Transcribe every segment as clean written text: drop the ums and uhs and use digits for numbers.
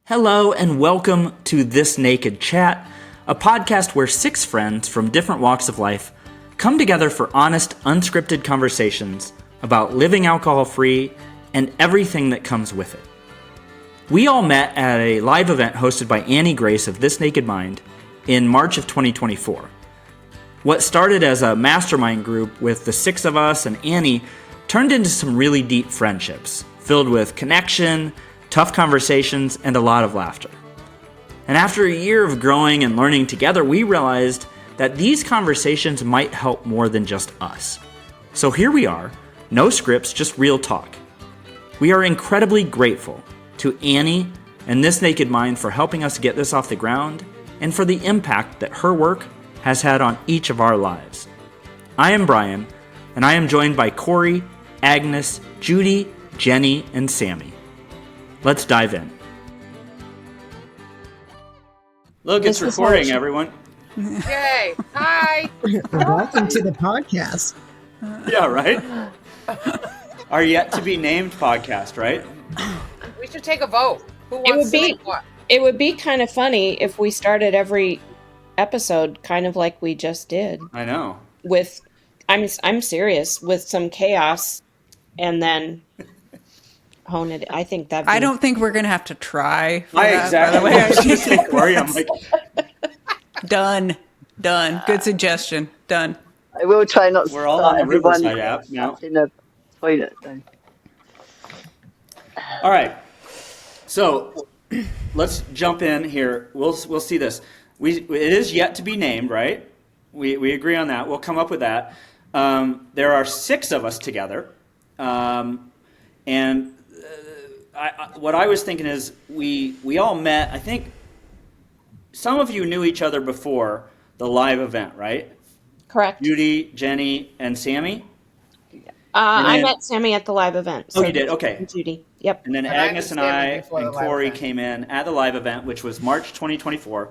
Hello and welcome to This Naked Chat, a podcast where six friends from different walks of life come together for honest, unscripted conversations about living alcohol-free and everything that comes with it. We all met at a live event hosted by Annie Grace of This Naked Mind in March of 2024. What started as a mastermind group with the six of us and Annie turned into some really deep friendships, filled with connection, tough conversations, and a lot of laughter. And after a year of growing and learning together, we realized that these conversations might help more than just us. So here we are, no scripts, just real talk. We are incredibly grateful to Annie and This Naked Mind for helping us get this off the ground and for the impact that her work has had on each of our lives. I am Brian, and I am joined by Corey, Agnes, Judy, Jenny, and Sammy. Let's dive in. Look, it's recording, everyone. Yay! Hi! Welcome to the podcast. Yeah, right? Our yet to be named podcast, right? We should take a vote. Who wants to make what? It would be kind of funny if we started every episode kind of like we just did. I know. With, I'm serious, with some chaos, and then hone it. I think that. I don't think we're gonna have to try. Exactly. By the way, I was just saying, Corey, I'm like, done. Good suggestion. Done. I will try not to we're all start on the everyone Riverside app now. in a toilet. Though. All right. So let's jump in here. We'll see this. It is yet to be named, right? We agree on that. We'll come up with that. There are six of us together, and what I was thinking is we all met. I think some of you knew each other before the live event, right? Correct. Judy, Jenny, and Sammy. I met Sammy at the live event. So you did? Okay. And Judy. Yep. And then Agnes and I and Corey came in at the live event, which was March 2024.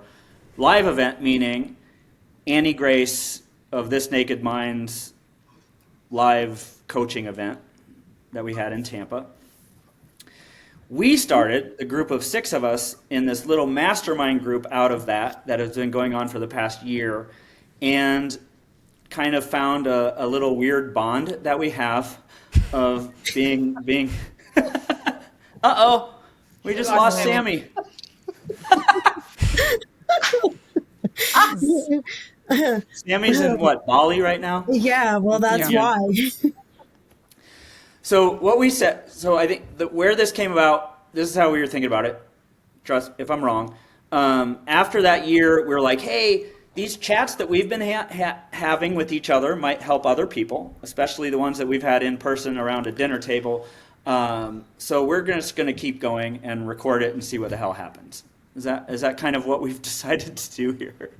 Live event meaning Annie Grace of This Naked Mind's live coaching event that we had in Tampa. We started, a group of six of us, in this little mastermind group out of that has been going on for the past year, and kind of found a little weird bond that we have of being uh-oh, we just lost Sammy. Sammy's in what, Bali right now? Yeah, well, that's why. So what we said, so I think where this came about, this is how we were thinking about it. Trust if I'm wrong. After that year, we were like, hey, these chats that we've been having with each other might help other people, especially the ones that we've had in person around a dinner table. So we're just going to keep going and record it and see what the hell happens. Is that kind of what we've decided to do here?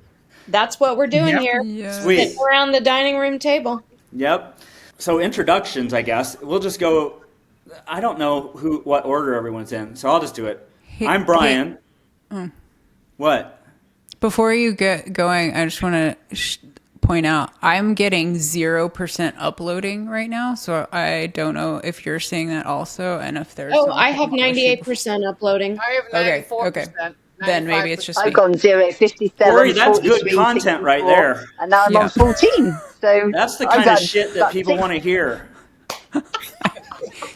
That's what we're doing here. Yeah. Sweet. Sitting around the dining room table. Yep. So introductions, I guess. We'll just go. I don't know what order everyone's in, so I'll just do it. I'm Brian. What? Before you get going, I just want to point out I'm getting 0% uploading right now, so I don't know if you're seeing that also, and if there's. Oh, I have 98% uploading. I have 94%. Okay. Then maybe it's just I've me. gone 0, 57, Corey, that's good 43, content right 64, there. And now I'm on 14. So That's the kind of shit that people want to hear.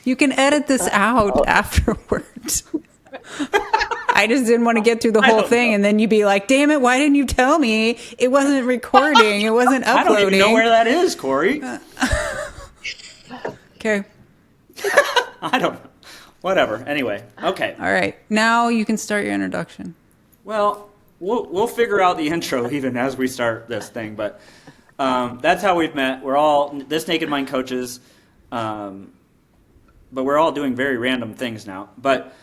You can edit this out afterwards. I just didn't want to get through the whole thing, and then you'd be like, damn it, why didn't you tell me? It wasn't recording. It wasn't uploading. I don't even know where that is, Corey. Okay. I don't know. Whatever. Anyway, okay. All right. Now you can start your introduction. Well, we'll figure out the intro even as we start this thing, but that's how we've met. We're all This Naked Mind coaches, but we're all doing very random things now. But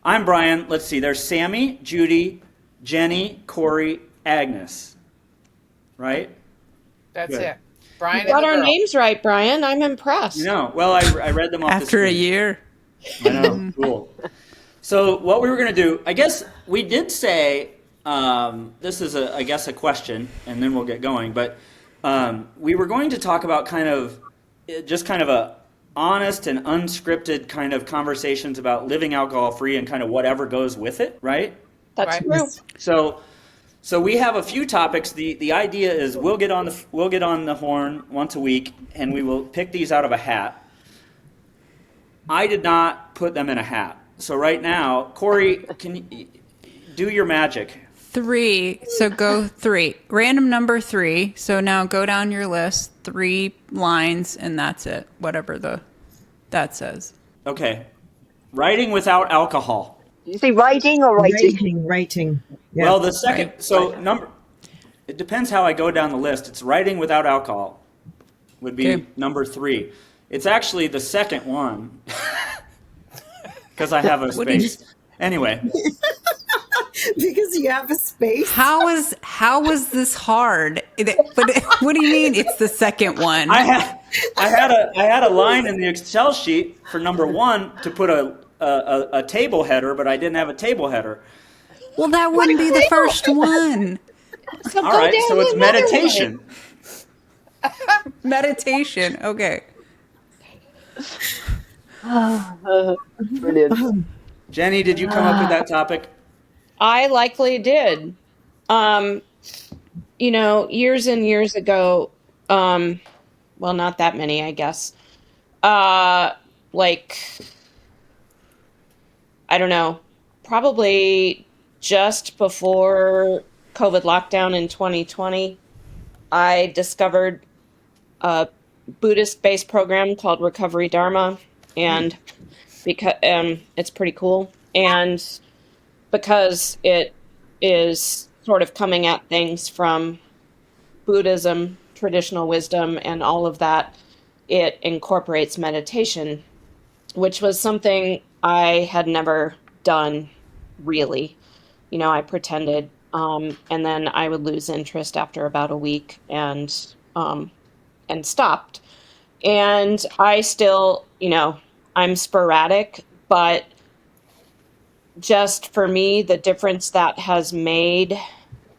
I'm Brian. Let's see. There's Sammy, Judy, Jenny, Corey, Agnes. Right? That's Good. it. Brian You got and the our girl. names right, Brian. I'm impressed. No. Well, I read them off the After a screen. year. I know. Cool. So what we were going to do, I guess we did say, this is, I guess, a question, and then we'll get going. But we were going to talk about kind of a honest and unscripted kind of conversations about living alcohol free and kind of whatever goes with it, right? That's Right. true. So we have a few topics. The idea is we'll get on the horn once a week, and we will pick these out of a hat. I did not put them in a hat. So right now, Corey, can you do your magic? 3. So go 3. Random number 3. So now go down your list. 3 lines, and that's it. Whatever that says. Okay. Writing without alcohol. Did you say writing or writing? Writing. Yeah. Well, the second, it depends how I go down the list. It's writing without alcohol would be Okay. number 3. It's actually the second one because I have a What did you- space. Anyway, Because you have a space. How was this hard? But what do you mean it's the second one? I had a line in the Excel sheet for number 1 to put a table header, but I didn't have a table header. Well, that wouldn't be the first one. So All go right, down so it's another meditation. Meditation. Okay. Brilliant. Jenny, did you come up with that topic? I likely did. Years and years ago, well, not that many, I guess. I don't know, probably just before COVID lockdown in 2020, I discovered a Buddhist-based program called Recovery Dharma, and because it's pretty cool, and because it is sort of coming at things from Buddhism, traditional wisdom, and all of that, it incorporates meditation, which was something I had never done really. I pretended, and then I would lose interest after about a week and stopped. And I still, I'm sporadic, but just for me, the difference that has made,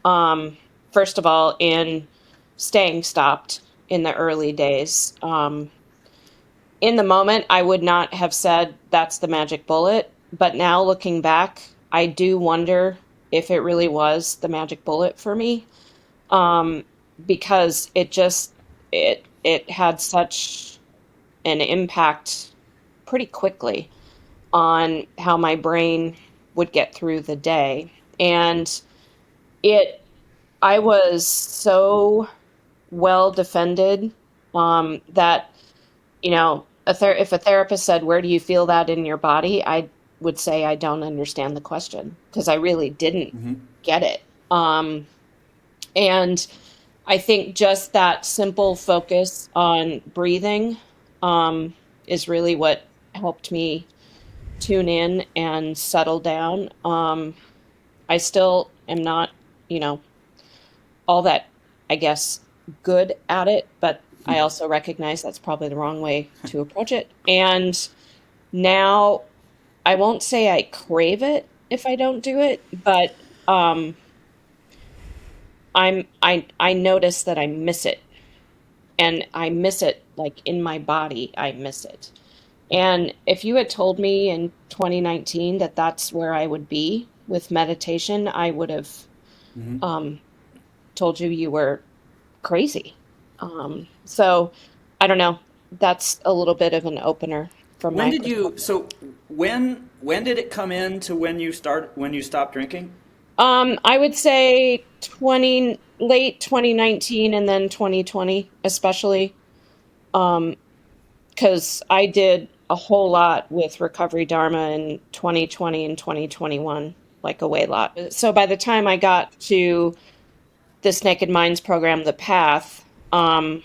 first of all, in staying stopped in the early days. In the moment, I would not have said that's the magic bullet, but now looking back, I do wonder if it really was the magic bullet for me, because it had such an impact pretty quickly on how my brain would get through the day. And I was so well defended that, if a therapist said, "Where do you feel that in your body?" I would say, "I don't understand the question," because I really didn't get it. And I think just that simple focus on breathing is really what helped me tune in and settle down. I still am not, all that, I guess, good at it, but I also recognize that's probably the wrong way to approach it. And now I won't say I crave it if I don't do it, but I notice that I miss it. And I miss it like in my body, I miss it. And if you had told me in 2019 that that's where I would be with meditation, I would have told you were crazy. So I don't know. That's a little bit of an opener from When my did you? So when did it come in to when you stopped drinking? I would say late 2019 and then 2020, especially, because I did a whole lot with Recovery Dharma in 2020 and 2021, like a way lot. So by the time I got to this Naked Minds program, The Path, I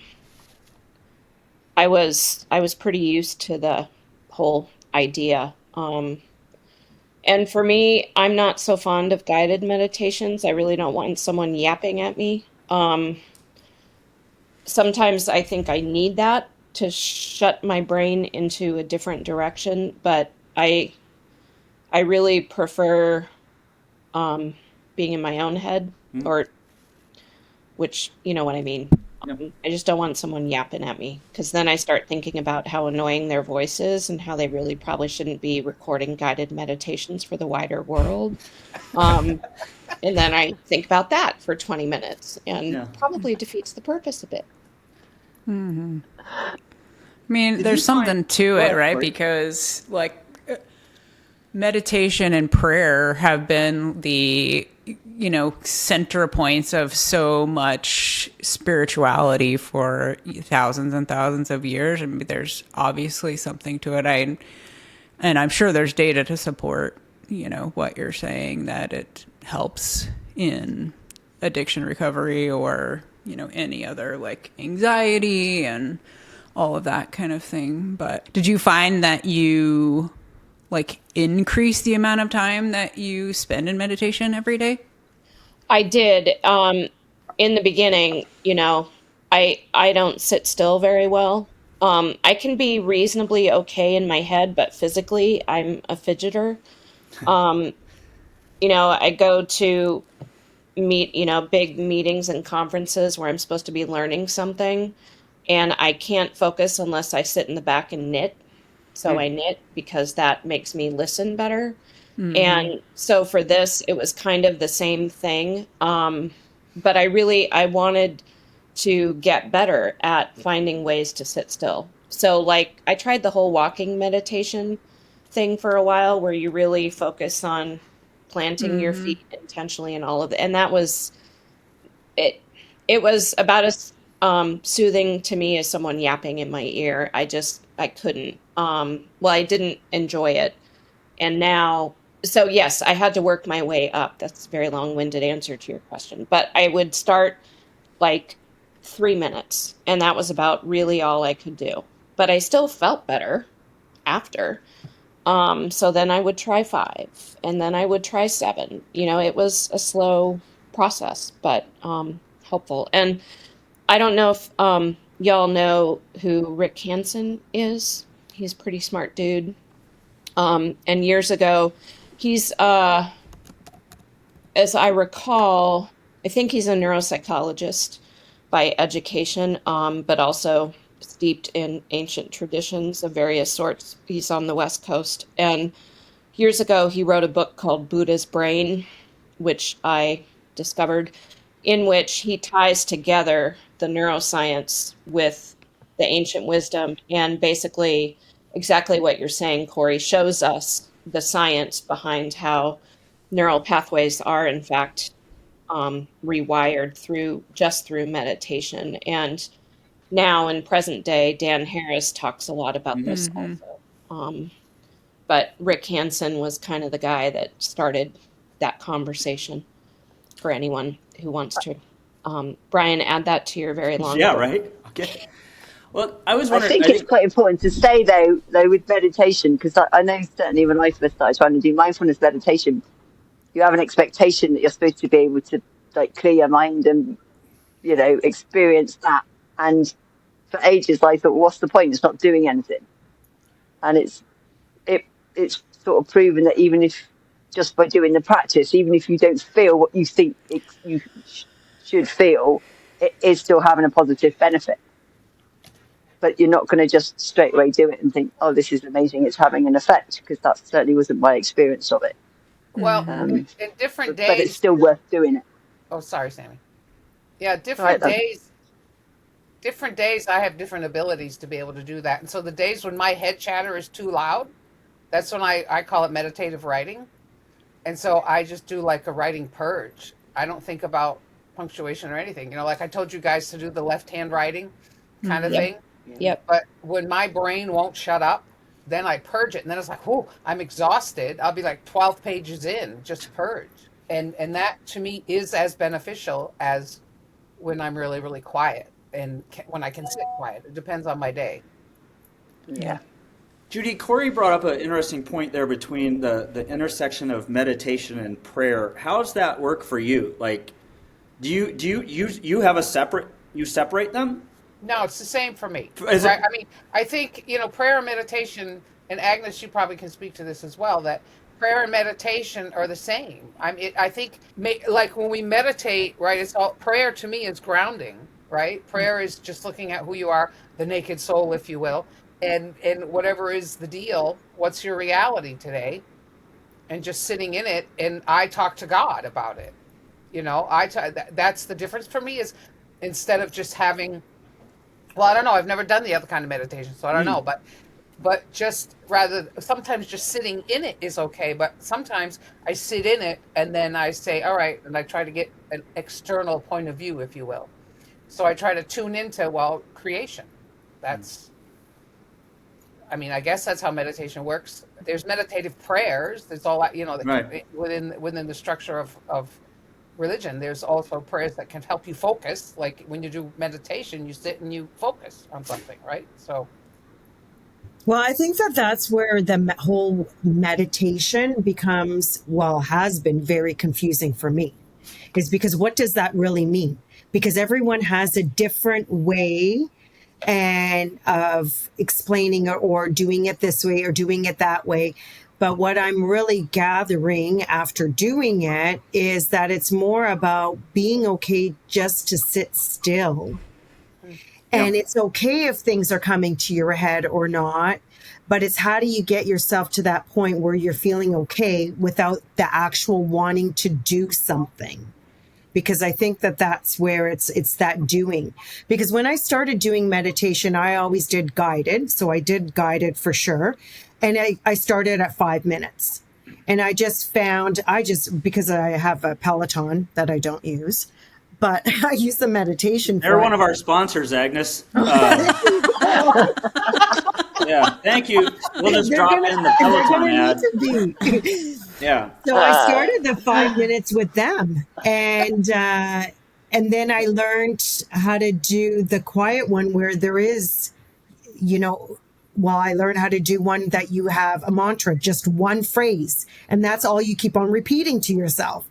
was pretty used to the whole idea. And for me, I'm not so fond of guided meditations. I really don't want someone yapping at me. Sometimes I think I need that to shut my brain into a different direction, but I really prefer being in my own head, or which you know what I mean. I just don't want someone yapping at me, because then I start thinking about how annoying their voice is and how they really probably shouldn't be recording guided meditations for the wider world. And then I think about that for 20 minutes and probably defeats the purpose a bit. I mean, there's something to it, right? Because like meditation and prayer have been the, center points of so much spirituality for thousands and thousands of years. I mean, there's obviously something to it. And I'm sure there's data to support, what you're saying, that it helps in addiction recovery or, any other like anxiety and all of that kind of thing. But did you find that you like increase the amount of time that you spend in meditation every day? I did. In the beginning, I don't sit still very well. I can be reasonably okay in my head, but physically I'm a fidgeter. I go to big meetings and conferences where I'm supposed to be learning something, and I can't focus unless I sit in the back and knit. So I knit because that makes me listen better. And so for this, it was kind of the same thing. But I wanted to get better at finding ways to sit still. So like I tried the whole walking meditation thing for a while, where you really focus on planting your feet intentionally and all of it. And that was it. It was about as soothing to me as someone yapping in my ear. I couldn't. I didn't enjoy it. And now, so yes, I had to work my way up. That's a very long-winded answer to your question. But I would start like 3 minutes, and that was about really all I could do. But I still felt better after. So then I would try 5, and then I would try 7. It was a slow process, but helpful. And I don't know if y'all know who Rick Hansen is. He's a pretty smart dude. And years ago, he's, as I recall, I think he's a neuropsychologist by education, but also steeped in ancient traditions of various sorts. He's on the West Coast. And years ago, he wrote a book called Buddha's Brain, which I discovered, in which he ties together the neuroscience with the ancient wisdom, and basically exactly what you're saying, Corey, shows us the science behind how neural pathways are in fact rewired through meditation. And now in present day, Dan Harris talks a lot about this also. But Rick Hansen was kind of the guy that started that conversation for anyone who wants to. Brian, add that to your very long. Yeah, right. Okay. Well, I was wondering. I think it's quite important to say though with meditation, because I know certainly when I first started trying to do mindfulness meditation, you have an expectation that you're supposed to be able to like clear your mind and experience that. And for ages I thought, what's the point? It's not doing anything. And it's sort of proven that even if just by doing the practice, even if you don't feel what you think you should feel, it is still having a positive benefit. But you're not going to just straight away do it and think, oh, this is amazing, it's having an effect, because that certainly wasn't my experience of it. Well, in different days. But it's still worth doing it. Oh, sorry, Sammy. Yeah, different days I have different abilities to be able to do that. And so the days when my head chatter is too loud, that's when I call it meditative writing. And so I just do like a writing purge. I don't think about punctuation or anything. Like I told you guys to do the left-hand writing kind of thing. Yep. But when my brain won't shut up, then I purge it. And then it's like, oh, I'm exhausted. I'll be like 12 pages in, just purge. And that to me is as beneficial as when I'm really, really quiet and when I can sit quiet. It depends on my day. Yeah. Judy, Corey brought up an interesting point there between the intersection of meditation and prayer. How does that work for you? Like, do you have you separate them? No, it's the same for me. Right? I mean, I think, prayer and meditation, and Agnes, you probably can speak to this as well, that prayer and meditation are the same. I think, like when we meditate, right, prayer to me is grounding. right? Prayer is just looking at who you are, the naked soul, if you will, and whatever is the deal, what's your reality today, and just sitting in it. And I talk to God about it. That's the difference for me, is instead of just having, well, I don't know, I've never done the other kind of meditation, so I don't know, but just rather, sometimes just sitting in it is okay, but sometimes I sit in it and then I say, all right, and I try to get an external point of view, if you will. So I try to tune into, well, creation. That's, I mean, I guess that's how meditation works. There's meditative prayers. There's all that, Right. within the structure of religion. There's also prayers that can help you focus. Like when you do meditation, you sit and you focus on something, right? So. Well, I think that that's where the whole meditation becomes, well, has been very confusing for me, is because what does that really mean? Because everyone has a different way and of explaining or doing it this way or doing it that way. But what I'm really gathering after doing it is that it's more about being okay just to sit still. And it's okay if things are coming to your head or not, but it's how do you get yourself to that point where you're feeling okay without the actual wanting to do something? Because I think that that's where it's that doing. Because when I started doing meditation, I always did guided. So I did guided for sure. And I started at 5 minutes. And I just found, because I have a Peloton that I don't use, but I use the meditation. They're one of our sponsors, Agnes. Yeah, thank you. We'll just drop in the Peloton ad. Yeah. So I started the 5 minutes with them, and then I learned how to do the quiet one where there is, I learned how to do one that you have a mantra, just one phrase, and that's all you keep on repeating to yourself.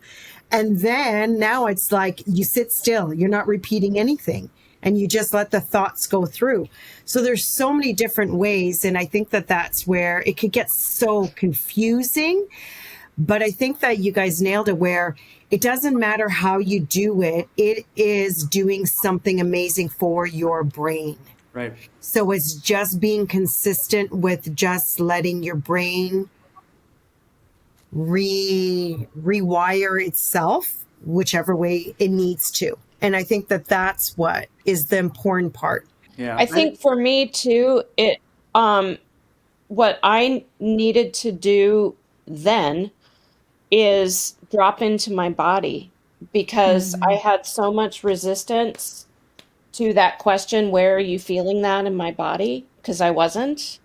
And then now it's like you sit still, you're not repeating anything, and you just let the thoughts go through. So there's so many different ways, and I think that that's where it could get so confusing. But I think that you guys nailed it, where it doesn't matter how you do it. It is doing something amazing for your brain. Right. So it's just being consistent with just letting your brain rewire itself, whichever way it needs to. And I think that that's what is the important part. Yeah. I think for me too, what I needed to do then is drop into my body, because I had so much resistance to that question, where are you feeling that in my body? Because I wasn't,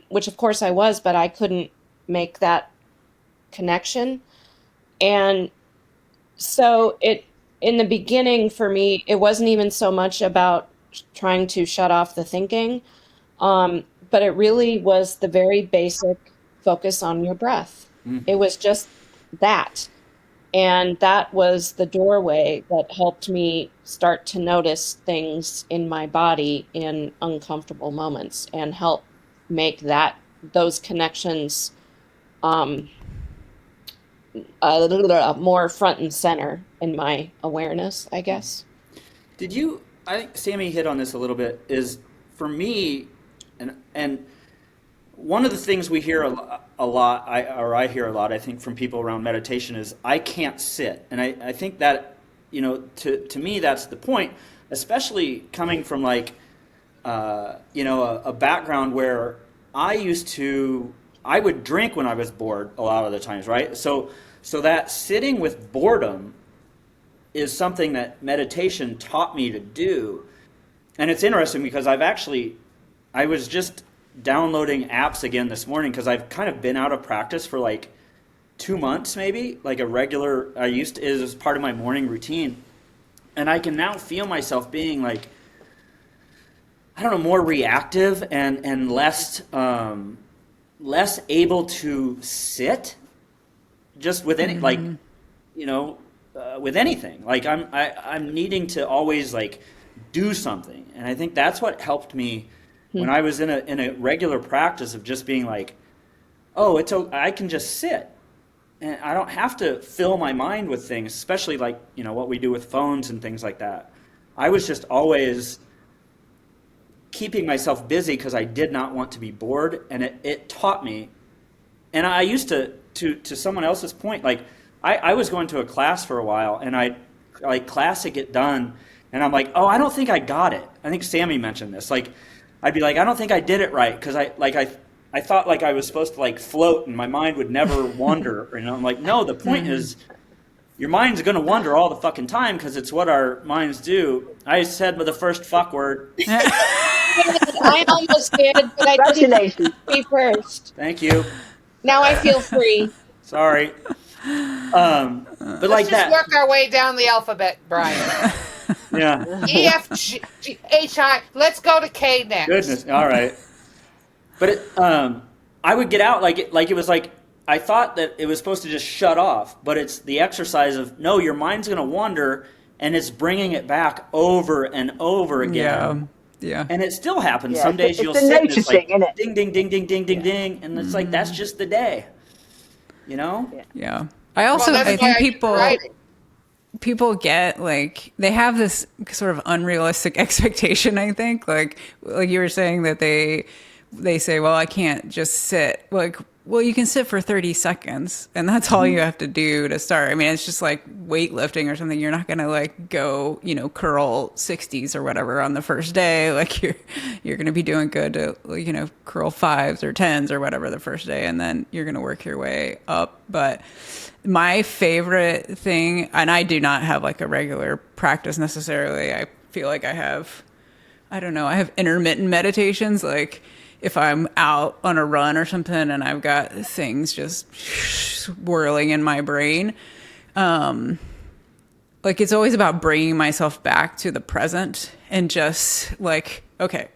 which of course I was, but I couldn't make that connection. And so in the beginning for me, it wasn't even so much about trying to shut off the thinking, but it really was the very basic focus on your breath. It was just that. And that was the doorway that helped me start to notice things in my body in uncomfortable moments, and help make those connections a little more front and center in my awareness, I guess. I think Sammy hit on this a little bit, is for me, and one of the things we hear a lot, I hear a lot, I think, from people around meditation is, I can't sit. And I think that, to me, that's the point, especially coming from a background where I would drink when I was bored a lot of the times, right? So that sitting with boredom is something that meditation taught me to do. And it's interesting because I was just downloading apps again this morning, because I've kind of been out of practice for 2 months, maybe, it was part of my morning routine. And I can now feel myself being more reactive and less able to sit just with any, with anything. I'm needing to always do something. And I think that's what helped me when I was in a regular practice of just being I can just sit, and I don't have to fill my mind with things, especially what we do with phones and things like that. I was just always keeping myself busy because I did not want to be bored, and it taught me. And I used to someone else's point, like I was going to a class for a while, and I like classic it done, and I'm like, oh, I don't think I got it. I think Sammy mentioned this. Like, I'd be like, I don't think I did it right, because I thought like I was supposed to like float and my mind would never wander. And I'm like, no, the point is your mind's going to wander all the fucking time because it's what our minds do. I said with the first fuck word. I almost did, but I didn't be first. Thank you. Now I feel free. Sorry. But Let's like just that. work our way down the alphabet, Brian. Yeah. E, F, G, H, I. Let's go to K next. Goodness. All right. But I would get out like it was like I thought that it was supposed to just shut off, but it's the exercise of no, your mind's going to wander, and it's bringing it back over and over again. Yeah. And it still happens. Yeah, Some days it's you'll the sit and it's noticing, like isn't it? ding, ding, ding, ding, ding, ding, ding, and it's like that's just the day. You know? Yeah. I also Well, I that's why think keep writing. people get like they have this sort of unrealistic expectation. I think like you were saying that they say, well, I can't just sit. Like, well, you can sit for 30 seconds and that's all you have to do to start. I mean, it's just like weightlifting or something. You're not going to like go, curl 60s or whatever on the first day. Like you're going to be doing good to, curl 5s or 10s or whatever the first day. And then you're going to work your way up. But my favorite thing, and I do not have like a regular practice necessarily. I feel like I have intermittent meditations. Like, if I'm out on a run or something and I've got things just swirling in my brain, like it's always about bringing myself back to the present and just like, okay,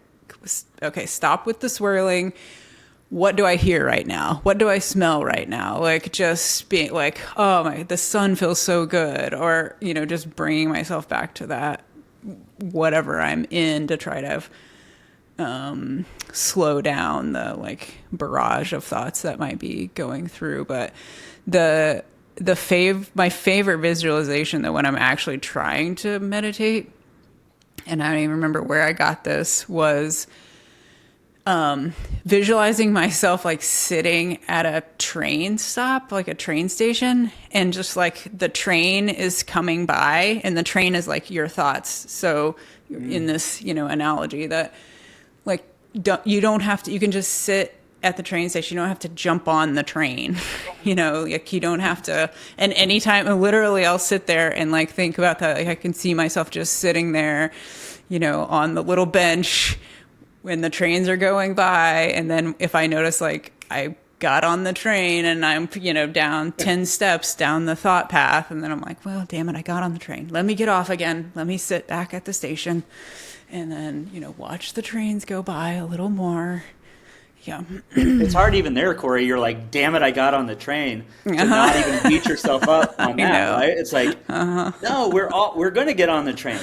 stop with the swirling. What do I hear right now? What do I smell right now? Like just being like, oh the sun feels so good, or just bringing myself back to that whatever I'm in to try to slow down the like barrage of thoughts that might be going through. But my favorite visualization, though, when I'm actually trying to meditate, and I don't even remember where I got this, was visualizing myself like sitting at a train stop, like a train station, and just like the train is coming by and the train is like your thoughts. So in this, analogy that like, you don't have to, you can just sit at the train station. You don't have to jump on the train, like you don't have to. And anytime, literally I'll sit there and like think about that. Like I can see myself just sitting there, on the little bench when the trains are going by. And then if I notice like I got on the train and I'm, down 10 steps down the thought path. And then I'm like, well, damn it, I got on the train. Let me get off again. Let me sit back at the station. And then, watch the trains go by a little more. Yeah. It's hard even there, Corey. You're like, damn it, I got on the train. To not even beat yourself up on that, right? It's like, no, we're going to get on the train.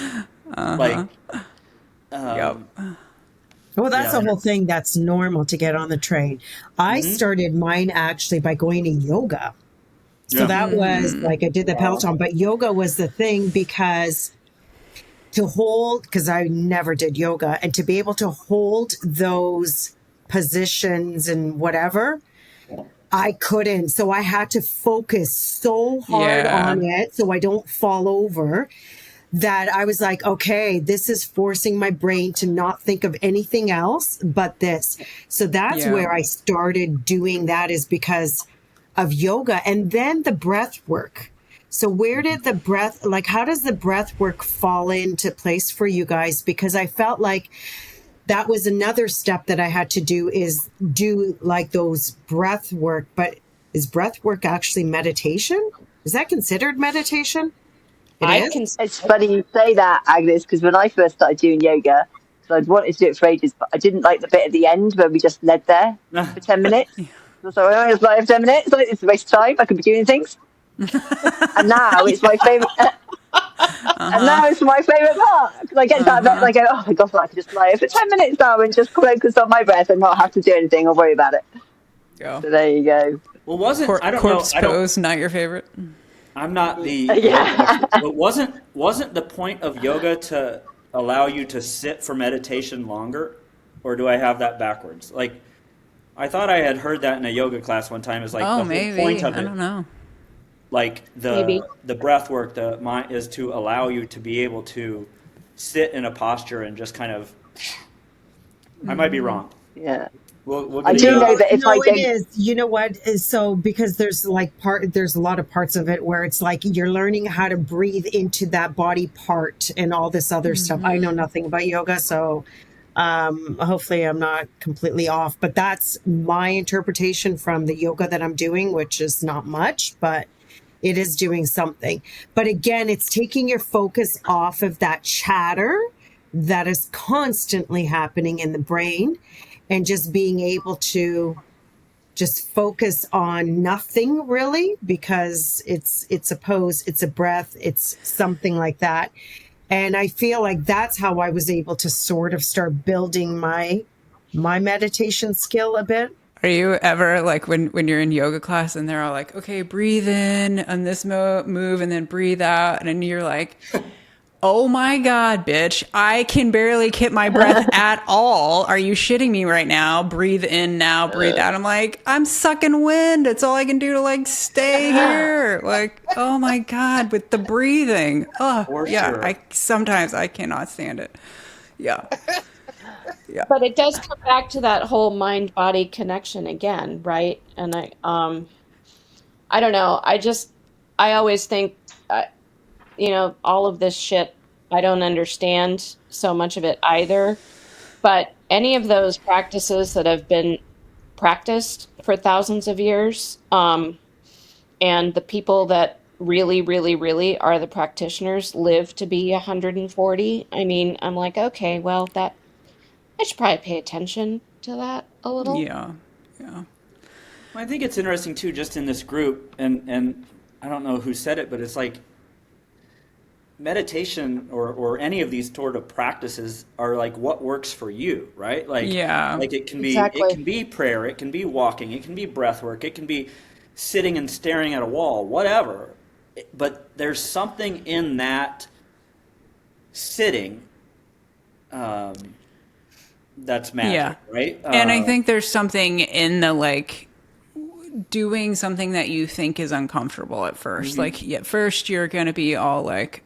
Like, Yep. Well, that's the whole thing. That's normal to get on the train. I started mine actually by going to yoga. So that was like, I did the Peloton, but yoga was the thing because I never did yoga, and to be able to hold those positions and whatever, I couldn't. So I had to focus so hard on it so I don't fall over, that I was like, okay, this is forcing my brain to not think of anything else but this. So that's where I started doing that, is because of yoga. And then the breath work. So where did the breath, like, how does the breath work fall into place for you guys? Because I felt like that was another step that I had to do, is do like those breath work. But is breath work actually meditation? Is that considered meditation? It's funny you say that, Agnes, because when I first started doing yoga, so I'd wanted to do it for ages, but I didn't like the bit at the end where we just led there for 10 minutes. So I was like, 10 minutes, it's a waste of time. I could be doing things. And now it's my favorite. And now it's my favorite part, because I get to that bit and I go, oh my god, I could just lie for 10 minutes now and just focus on my breath and not have to do anything or worry about it. So there you go. Well, I don't corpse know. pose not your favorite? I'm not the Yeah. but wasn't the point of yoga to allow you to sit for meditation longer, or do I have that backwards? Like, I thought I had heard that in a yoga class one time. Is like Oh, the whole point maybe. of I it, don't know. like Maybe. the breath work, the mind is to allow you to be able to sit in a posture and just kind of. I might be wrong. Yeah. We'll I get do into know it. that if No, I it don't, is. You know what? Is so because there's there's a lot of parts of it where it's like you're learning how to breathe into that body part and all this other stuff. I know nothing about yoga, so hopefully I'm not completely off, but that's my interpretation from the yoga that I'm doing, which is not much, but it is doing something. But again, it's taking your focus off of that chatter that is constantly happening in the brain and just being able to just focus on nothing really, because it's a pose, it's a breath, it's something like that. And I feel like that's how I was able to sort of start building my meditation skill a bit. Are you ever like when you're in yoga class and they're all like, okay, breathe in on this move and then breathe out. And then you're like, oh my God, bitch, I can barely keep my breath at all. Are you shitting me right now? Breathe in now, breathe out. I'm like, I'm sucking wind. It's all I can do to like stay here. Like, oh my God, with the breathing. Oh, For yeah. sure. Sometimes I cannot stand it. Yeah. But it does come back to that whole mind body connection again, right? And I don't know. I always think, all of this shit, I don't understand so much of it either. But any of those practices that have been practiced for thousands of years, and the people that really, really, really are the practitioners live to be 140. I mean, I'm like, okay, well, I should probably pay attention to that a little. Yeah. Yeah. Well, I think it's interesting too, just in this group, and I don't know who said it, but it's like meditation or any of these sort of practices are like what works for you, right? Like, Yeah. like it can Exactly. be prayer, it can be walking, it can be breath work, it can be sitting and staring at a wall, whatever. But there's something in that sitting that's magic, Yeah. right? And I think there's something in the like doing something that you think is uncomfortable at 1st. Like at first you're going to be all like,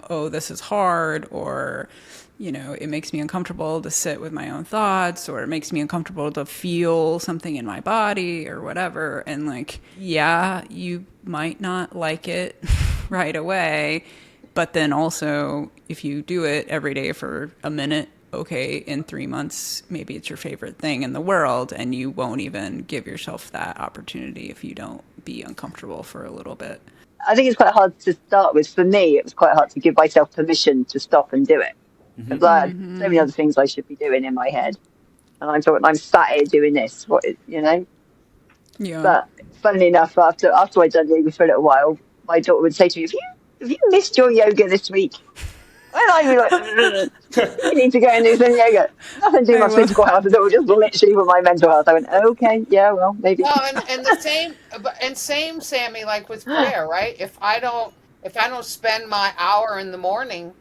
oh, this is hard, or, it makes me uncomfortable to sit with my own thoughts, or it makes me uncomfortable to feel something in my body or whatever. And like, yeah, you might not like it right away. But then also if you do it every day for a minute, okay, in 3 months, maybe it's your favorite thing in the world, and you won't even give yourself that opportunity if you don't be uncomfortable for a little bit. I think it's quite hard to start with. For me, it was quite hard to give myself permission to stop and do it. Because I had so many other things I should be doing in my head. And I thought, I'm sat here doing this, Yeah. But funnily enough, after I'd done yoga for a little while, my daughter would say to me, have you missed your yoga this week? And I'd be like, you need to go and do some yoga. Nothing to do with my physical health, it was just literally with my mental health. I went, okay, yeah, well, maybe. Well, and the same, Sammy, like with prayer, right? If I don't spend my hour in the morning,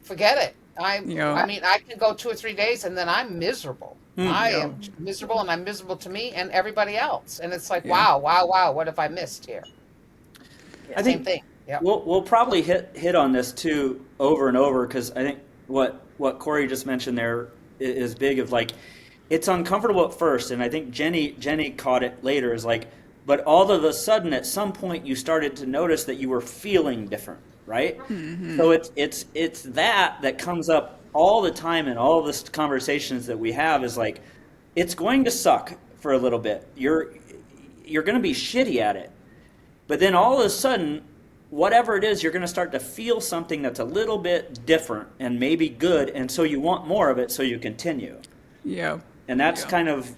forget it. I mean, I can go 2 or 3 days and then I'm miserable. I am miserable, and I'm miserable to me and everybody else. And it's like, wow, what have I missed here? I Same think thing. Yeah. we'll probably hit on this too over and over, because I think what Corey just mentioned there is big. Of like, it's uncomfortable at first, and I think Jenny caught it later. Is like, but all of a sudden, at some point, you started to notice that you were feeling different, right? Mm-hmm. So it's that comes up all the time in all the conversations that we have. Is like, it's going to suck for a little bit. You're going to be shitty at it, but then all of a sudden, whatever it is, you're going to start to feel something that's a little bit different and maybe good, and so you want more of it, so you continue. Yeah. And that's kind of,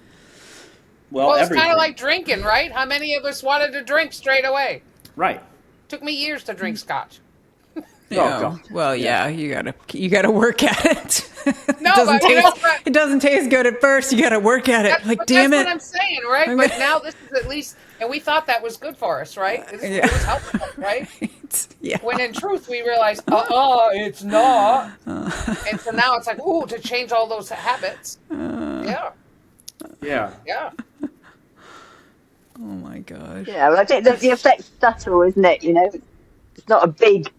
It's everything. kind of like drinking, right? How many of us wanted to drink straight away? Right. Took me years to drink scotch. Yeah. God. Well, yeah, you gotta work at it. No, doesn't but, you know, taste, it doesn't taste good at first. You got to work at it. Like, but damn that's it. what I'm saying, right? But now this is at least, and we thought that was good for us, right? It was helpful, right? Yeah. When in truth we realized, it's not. And so now it's like, ooh, to change all those habits. Yeah, Yeah. Oh my gosh. Yeah, well, I think the effect's subtle, isn't it? You know, it's not a big.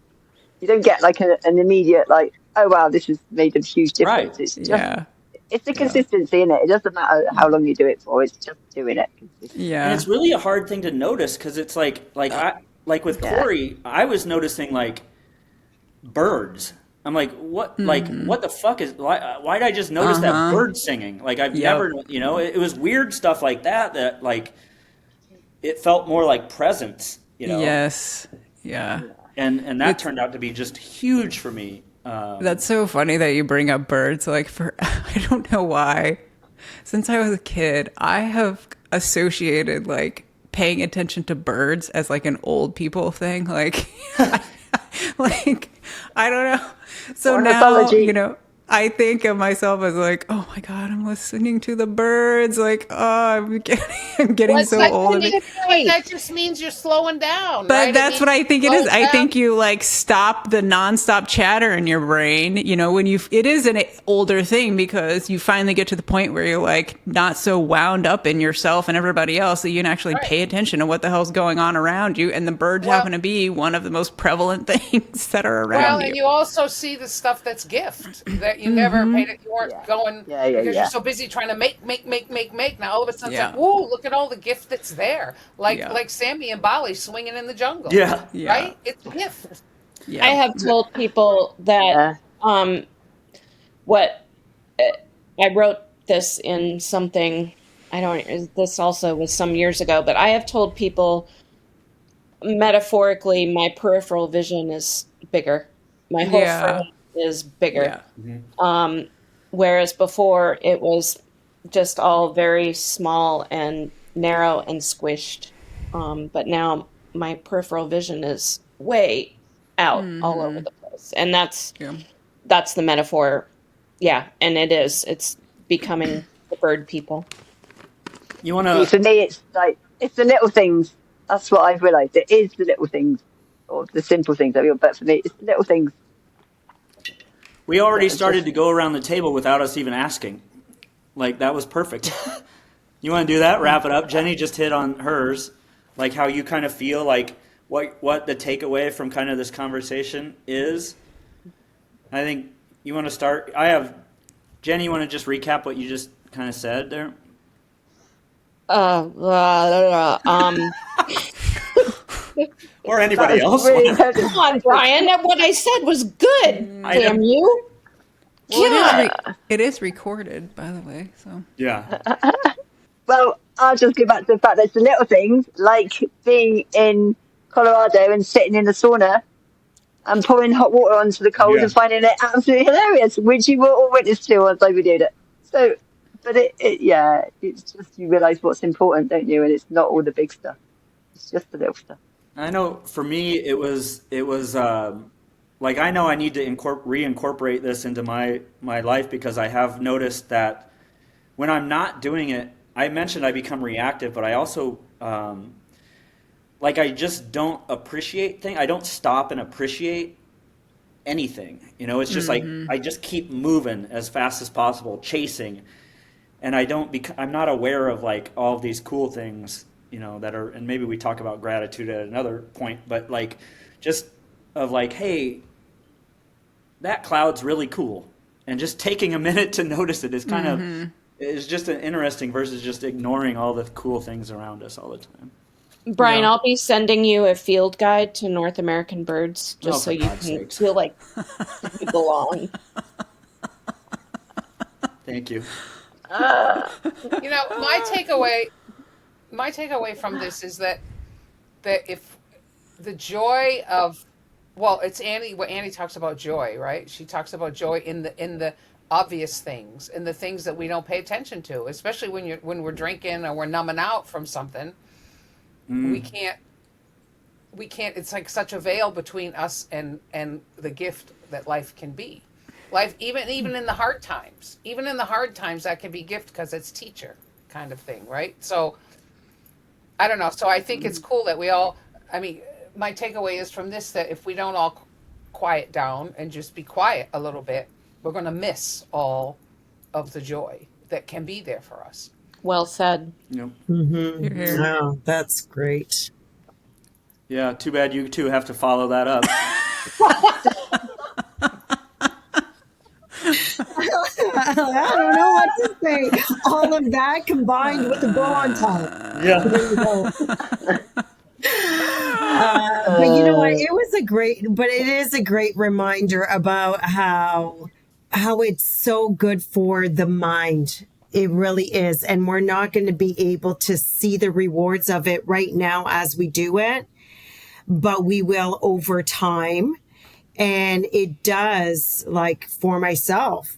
You don't get like an immediate like, oh wow, this has made a huge difference. Right. It's just Yeah. it's the consistency in it. It doesn't matter how long you do it for. It's just doing it consistently. Yeah. And it's really a hard thing to notice because it's like with Yeah. Corey, I was noticing like birds. I'm like, what? Like, what the fuck is? Why did I just notice that bird singing? Like, I've never, it was weird stuff like that like it felt more like presence, Yes. Yeah. and that turned out to be just huge for me. That's so funny that you bring up birds. Like, I don't know why. Since I was a kid, I have associated like paying attention to birds as like an old people thing. Like, like I don't know. So now, Ornithology. I think of myself as like, oh my God, I'm listening to the birds. Like, oh, I'm getting What's so that old. thing? But that just means you're slowing down. But right? that's what I think it is. I down. think you like stop the nonstop chatter in your brain. When it is an older thing because you finally get to the point where you're like not so wound up in yourself and everybody else that you can actually pay attention to what the hell's going on around you. And the birds happen to be one of the most prevalent things that are around Well, you. and you also see the stuff that's gift that you never paid it. You weren't going because you're so busy trying to make. Now all of a sudden it's like, whoa, look at all the gift that's there. Like Sammy and Bali swinging in the jungle. Yeah. Right? It's gift. Yeah. I have told people that what I wrote this in something. I don't. This also was some years ago, but I have told people metaphorically, my peripheral vision is bigger. My whole frame is bigger. Yeah. Whereas before it was just all very small and narrow and squished. But now my peripheral vision is way out all over the place. And that's the metaphor. Yeah. And it's becoming the bird people. You want to? For me, it's the little things. That's what I've realised. It is the little things, or the simple things. But for me, it's the little things. We already started to go around the table without us even asking. Like, that was perfect. You want to do that? Wrap it up. Jenny just hit on hers, like how you kind of feel like what the takeaway from kind of this conversation is. I think you want to start. Jenny, you want to just recap what you just kind of said there? Or anybody else? Really Come on, Brian. What I said was good. Damn you. Well, it is recorded, by the way. So Yeah. Well, I'll just go back to the fact that it's the little things, like being in Colorado and sitting in the sauna and pouring hot water onto the coals and finding it absolutely hilarious, which you were all witness to once I videoed it. So, but it's just you realise what's important, don't you? And it's not all the big stuff; it's just the little stuff. I know for me, it was like I know I need to reincorporate this into my life because I have noticed that when I'm not doing it, I mentioned I become reactive, but I also like I just don't appreciate things. I don't stop and appreciate anything. It's just like I just keep moving as fast as possible, chasing, and I'm not aware of like all of these cool things, that are, and maybe we talk about gratitude at another point, but like just of like, hey, that cloud's really cool, and just taking a minute to notice it is kind of is just an interesting versus just ignoring all the cool things around us all the time. Brian, I'll be sending you a field guide to North American birds just so you God's can sakes. feel like you belong. Thank you. My takeaway from this is that if the joy of, well, it's Annie. What Annie talks about joy, right? She talks about joy in the obvious things, in the things that we don't pay attention to, especially when we're drinking or we're numbing out from something. We can't. It's like such a veil between us and the gift that life can be. Life, even in the hard times, that can be a gift because it's teacher kind of thing, right? So I don't know. So I think it's cool that we all, I mean, my takeaway is from this that if we don't all quiet down and just be quiet a little bit, we're going to miss all of the joy that can be there for us. Well said. Yep. Mm-hmm. Wow, that's great. Yeah, too bad you two have to follow that up. I don't know what to say. All of that combined with the bow on top. Yeah. There you go. But you know what? It is a great reminder about how it's so good for the mind. It really is. And we're not going to be able to see the rewards of it right now as we do it, but we will over time. And it does, like for myself,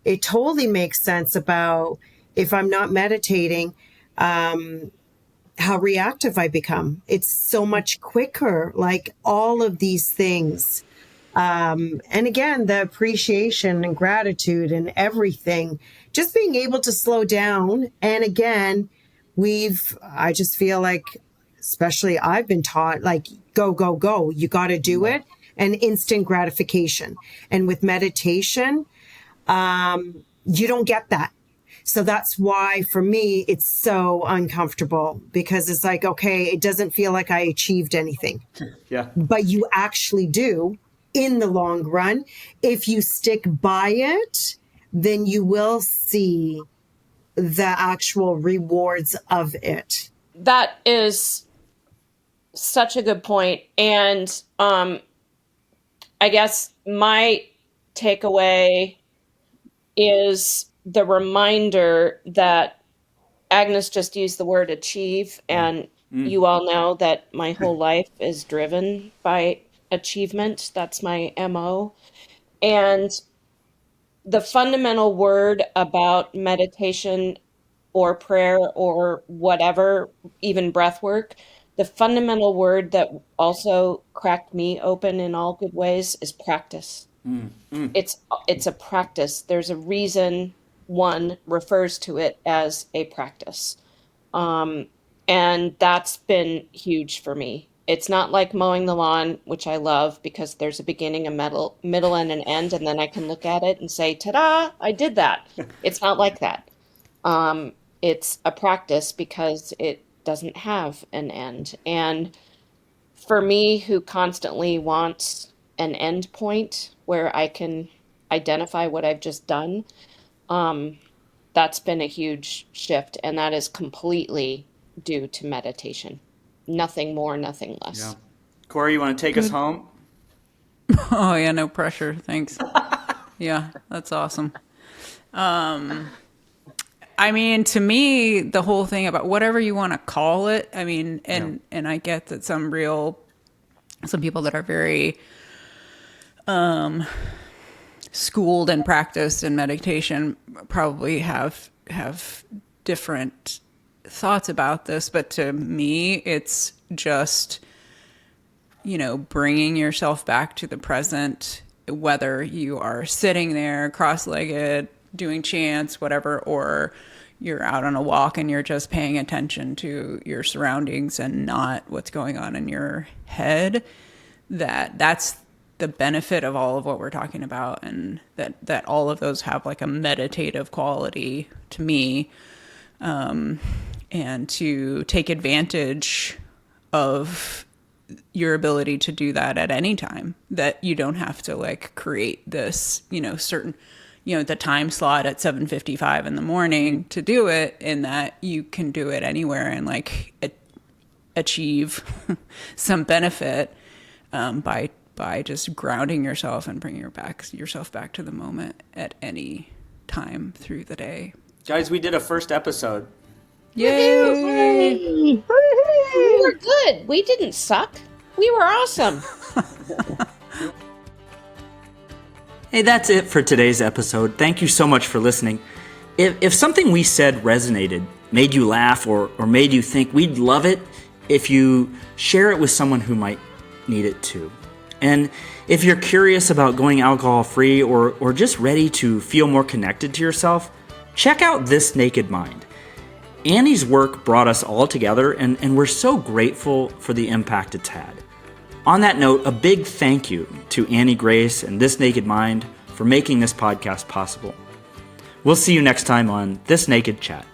it totally makes sense about if I'm not meditating, how reactive I become. It's so much quicker, like all of these things. And again, the appreciation and gratitude and everything, just being able to slow down. And again, I just feel like, especially I've been taught, like, go, go, go. You got to do it. And instant gratification. And with meditation, you don't get that. So that's why, for me, it's so uncomfortable, because it's like, okay, it doesn't feel like I achieved anything. Yeah. But you actually do in the long run. If you stick by it, then you will see the actual rewards of it. That is such a good point. And I guess my takeaway is the reminder that Agnes just used the word achieve, and you all know that my whole life is driven by achievement. That's my MO. And the fundamental word about meditation or prayer or whatever, even breath work, the fundamental word that also cracked me open in all good ways is practice. It's a practice. There's a reason one refers to it as a practice. And that's been huge for me. It's not like mowing the lawn, which I love because there's a beginning, a middle, and an end, and then I can look at it and say, ta-da, I did that. It's not like that. It's a practice because it doesn't have an end. And for me, who constantly wants an end point where I can identify what I've just done, that's been a huge shift. And that is completely due to meditation. Nothing more, nothing less. Yeah. Corey, you want to take us home? Oh, yeah, no pressure. Thanks. Yeah, that's awesome. I mean, to me, the whole thing about whatever you want to call it, I mean, and I get that some people that are very schooled and practiced in meditation probably have different thoughts about this, but to me, it's just, bringing yourself back to the present, whether you are sitting there cross-legged, doing chants, whatever, or you're out on a walk and you're just paying attention to your surroundings and not what's going on in your head. That's the benefit of all of what we're talking about, and that all of those have like a meditative quality to me, and to take advantage of your ability to do that at any time, that you don't have to like create this, certain, the time slot at 7:55 in the morning to do it, and that you can do it anywhere and like achieve some benefit by just grounding yourself and bringing yourself back to the moment at any time through the day. Guys, we did a first episode. Yay! We were good. We didn't suck. We were awesome. Hey, that's it for today's episode. Thank you so much for listening. If something we said resonated, made you laugh, or made you think, we'd love it if you share it with someone who might need it too. And if you're curious about going alcohol-free or just ready to feel more connected to yourself, check out This Naked Mind. Annie's work brought us all together, and we're so grateful for the impact it's had. On that note, a big thank you to Annie Grace and This Naked Mind for making this podcast possible. We'll see you next time on This Naked Chat.